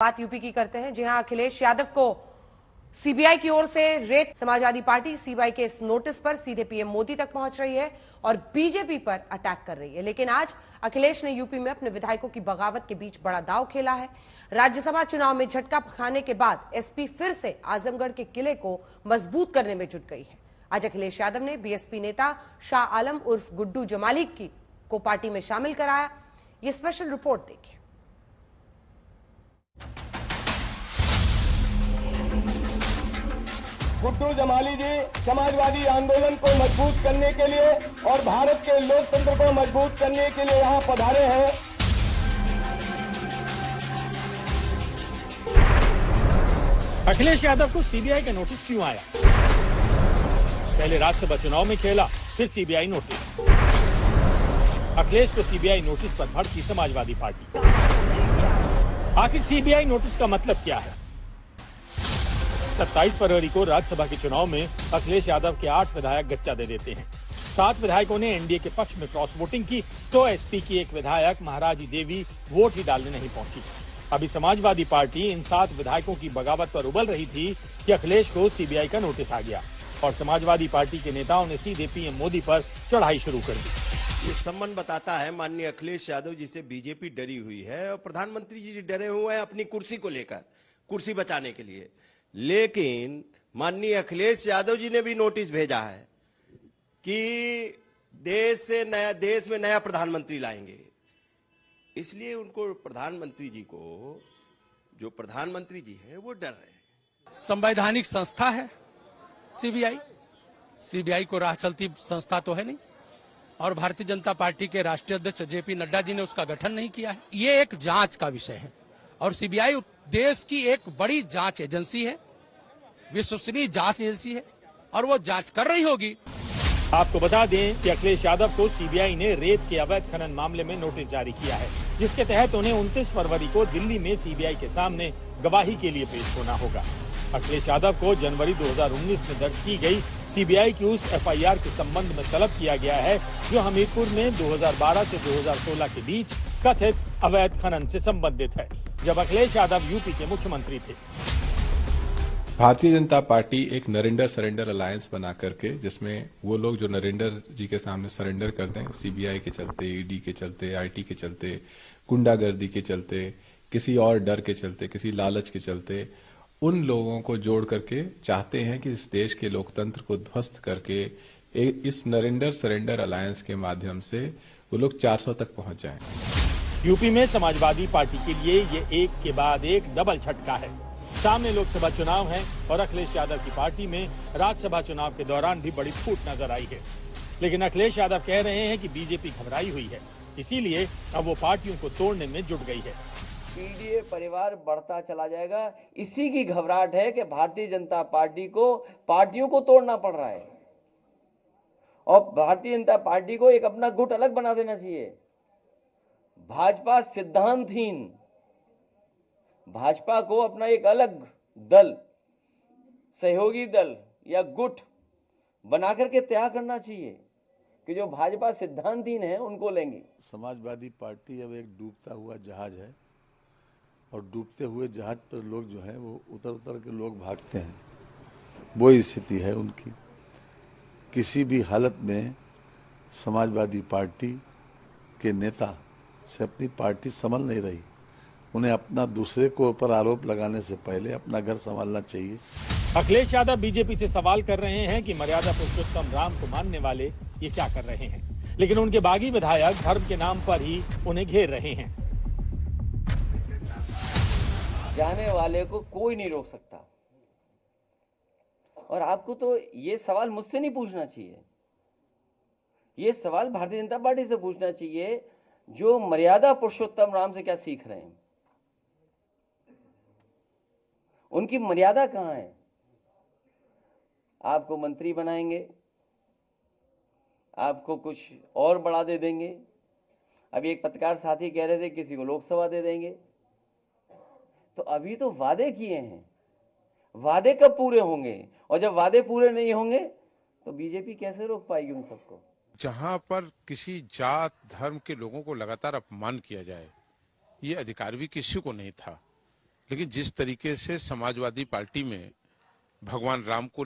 बात यूपी की करते हैं। जी हां, अखिलेश यादव को सीबीआई की ओर से रेड समाजवादी पार्टी सीबीआई के इस नोटिस पर सीधे पीएम मोदी तक पहुंच रही है और बीजेपी पर अटैक कर रही है। लेकिन आज अखिलेश ने यूपी में अपने विधायकों की बगावत के बीच बड़ा दांव खेला है। राज्यसभा चुनाव में झटका खाने के बाद एसपी फिर से आजमगढ़ के किले को मजबूत करने में जुट गई है। आज अखिलेश यादव ने बीएसपी नेता शाह आलम उर्फ गुड्डू जमाली को पार्टी में शामिल कराया। ये स्पेशल रिपोर्ट देखिए। गुड्डू जमाली जी समाजवादी आंदोलन को मजबूत करने के लिए और भारत के लोकतंत्र को मजबूत करने के लिए यहां पधारे हैं। अखिलेश यादव को सीबीआई का नोटिस क्यों आया? पहले राज्यसभा चुनाव में खेला, फिर सीबीआई नोटिस। अखिलेश को सीबीआई नोटिस पर भड़की समाजवादी पार्टी। आखिर सीबीआई नोटिस का मतलब क्या है? 27 फरवरी को राज्यसभा के चुनाव में अखिलेश यादव के 8 विधायक गच्चा दे देते हैं। 7 विधायकों ने एनडीए के पक्ष में क्रॉस वोटिंग की, तो एसपी की एक विधायक महाराजी देवी वोट ही डालने नहीं पहुंची। अभी समाजवादी पार्टी इन 7 विधायकों की बगावत पर उबल रही थी कि अखिलेश को सीबीआई का नोटिस आ गया और समाजवादी पार्टी के नेताओं ने सीधे पीएम मोदी पर चढ़ाई शुरू कर दी। ये संबंध बताता है माननीय अखिलेश यादव जी से बीजेपी डरी हुई है और प्रधानमंत्री जी डरे हुए हैं अपनी कुर्सी को लेकर, कुर्सी बचाने के लिए। लेकिन माननीय अखिलेश यादव जी ने भी नोटिस भेजा है कि देश में नया प्रधानमंत्री लाएंगे। इसलिए उनको प्रधानमंत्री जी को, जो प्रधानमंत्री जी हैं, वो डर रहे हैं। संवैधानिक संस्था है सीबीआई को राह चलती संस्था तो है नहीं, और भारतीय जनता पार्टी के राष्ट्रीय अध्यक्ष जेपी नड्डा जी ने उसका गठन नहीं किया है। ये एक जांच का विषय है और सीबीआई देश की एक बड़ी जांच एजेंसी है, विश्वसनीय जांच एजेंसी है और वो जांच कर रही होगी। आपको बता दें कि अखिलेश यादव को सीबीआई ने रेत के अवैध खनन मामले में नोटिस जारी किया है, जिसके तहत उन्हें 29 फरवरी को दिल्ली में सीबीआई के सामने गवाही के लिए पेश होना होगा। अखिलेश यादव को जनवरी 2019 में दर्ज की गई सीबीआई की उस एफआईआर के संबंध में तलब किया गया है जो हमीरपुर में 2012 से 2016 के बीच कथित अवैध खनन से संबंधित है, जब अखिलेश यादव यूपी के मुख्यमंत्री थे। भारतीय जनता पार्टी एक नरेंडर सरेंडर अलायंस बना करके, जिसमें वो लोग जो नरेंडर जी के सामने सरेंडर करते हैं, सीबीआई के चलते, ईडी के चलते, आईटी के चलते, गुंडागर्दी के चलते, किसी और डर के चलते, किसी लालच के चलते, उन लोगों को जोड़ करके चाहते हैं कि इस देश के लोकतंत्र को ध्वस्त करके इस नरेंडर सरेंडर अलायंस के माध्यम से वो लोग 400 तक पहुंच जाएं। यूपी में समाजवादी पार्टी के लिए ये एक के बाद एक डबल झटका है। सामने लोकसभा चुनाव है और अखिलेश यादव की पार्टी में राज्यसभा चुनाव के दौरान भी बड़ी फूट नजर आई है। लेकिन अखिलेश यादव कह रहे हैं कि बीजेपी घबराई हुई है, इसीलिए अब वो पार्टियों को तोड़ने में जुट गई है। पीडीए परिवार बढ़ता चला जाएगा, इसी की घबराहट है कि भारतीय जनता पार्टी को पार्टियों को तोड़ना पड़ रहा है और भारतीय जनता पार्टी को एक अपना गुट अलग बना देना चाहिए। भाजपा सिद्धांतहीन, भाजपा को अपना एक अलग दल, सहयोगी दल या गुट बना करके तैयार करना चाहिए कि जो भाजपा सिद्धांतहीन है उनको लेंगे। समाजवादी पार्टी अब एक डूबता हुआ जहाज है और डूबते हुए जहाज पर लोग जो है वो उतर उतर के लोग भागते हैं। वो स्थिति है उनकी। किसी भी हालत में समाजवादी पार्टी के नेता से अपनी पार्टी संभल नहीं रही। उन्हें अपना दूसरे को ऊपर आरोप लगाने से पहले अपना घर संभालना चाहिए। अखिलेश यादव बीजेपी से सवाल कर रहे हैं कि मर्यादा पुरुषोत्तम राम को मानने वाले ये क्या कर रहे हैं, लेकिन उनके बागी विधायक धर्म के नाम पर ही उन्हें घेर रहे हैं। जाने वाले को कोई नहीं रोक सकता और आपको तो ये सवाल मुझसे नहीं पूछना चाहिए, ये सवाल भारतीय जनता पार्टी से पूछना चाहिए जो मर्यादा पुरुषोत्तम राम से क्या सीख रहे हैं। उनकी मर्यादा कहां है? आपको मंत्री बनाएंगे, आपको कुछ और बढ़ा दे देंगे। अभी एक पत्रकार साथी कह रहे थे किसी को लोकसभा दे देंगे। तो अभी तो वादे किए हैं, वादे कब पूरे होंगे? और जब वादे पूरे नहीं होंगे तो बीजेपी कैसे रोक पाएगी उन सबको? जहां पर किसी जात धर्म के लोगों को लगातार अपमान किया जाए, ये अधिकार भी किसी को नहीं था। लेकिन जिस तरीके से समाजवादी पार्टी में भगवान राम को